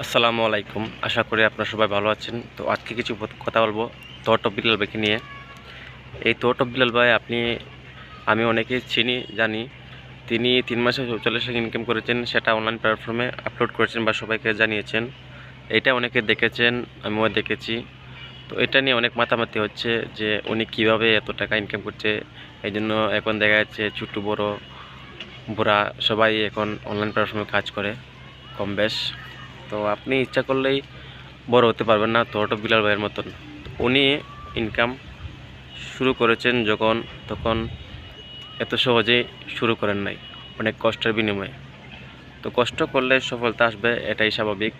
আসসালামু আলাইকুম। আশা করি আপনারা সবাই ভালো আছেন। তো আজকে কিছু কথা বলবো তোয়াট্টপ বিলাল ভাইকে নিয়ে। এই তোয়াট্টপ বিলাল ভাই আমি অনেকেই চিনি, জানি। তিনি 3 মাসে 40 লাখ ইনকাম করেছেন, সেটা অনলাইন প্ল্যাটফর্মে আপলোড করেছেন বা সবাইকে জানিয়েছেন। এটা অনেকে দেখেছেন, আমিও দেখেছি। তো এটা নিয়ে অনেক মাতামাতি হচ্ছে যে উনি কীভাবে এত টাকা ইনকাম করছে। এই জন্য এখন দেখা যাচ্ছে ছোট বড় বুড়া সবাই এখন অনলাইন প্ল্যাটফর্মে কাজ করে কম বেশ। তো আপনি ইচ্ছা করলেই বড় হতে পারবেন না তোয়াট্টপ বিলাল ভাইয়ের মতন। উনি ইনকাম শুরু করেছেন যখন, তখন এত সহজেই শুরু করেন নাই, অনেক কষ্টের বিনিময়ে। তো কষ্ট করলে সফলতা আসবে, এটাই স্বাভাবিক।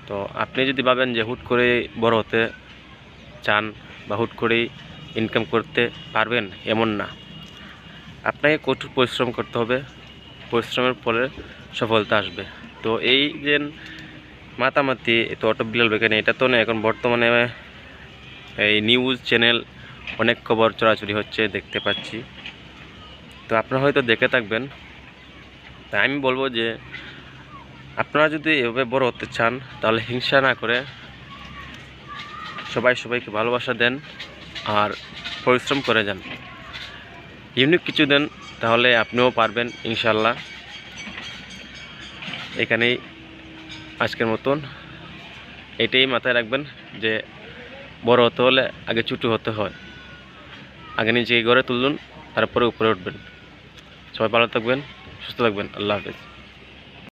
তো আপনি যদি ভাবেন যে হুট করে বড় হতে চান বা হুট করেই ইনকাম করতে পারবেন, এমন না। আপনাকে কঠোর পরিশ্রম করতে হবে, পরিশ্রমের ফলে সফলতা আসবে। তো এই যে মাতামাতি তোয়াট্টপ বিলাল ভাইকে নিয়ে, এটা তো না, এখন বর্তমানে এই নিউজ চ্যানেল অনেক খবর চড়াচড়ি হচ্ছে, দেখতে পাচ্ছি। তো আপনারা হয়তো দেখে থাকবেন। তাই আমি বলবো যে আপনারা যদি এভাবে বড় হতে চান, তাহলে হিংসা না করে সবাইকে ভালোবাসা দেন আর পরিশ্রম করে যান, ইউনিক কিছু দেন, তাহলে আপনিও পারবেন ইনশাল্লাহ। এখানেই আজকের মতন এটাই মাথায় রাখবেন যে বড় হতে হলে আগে ছোটো হতে হয়। আগে নিজেকে গড়ে তুলুন, তারপরে উপরে উঠবেন। সবাই ভালো থাকবেন, সুস্থ থাকবেন। আল্লাহ হাফেজ।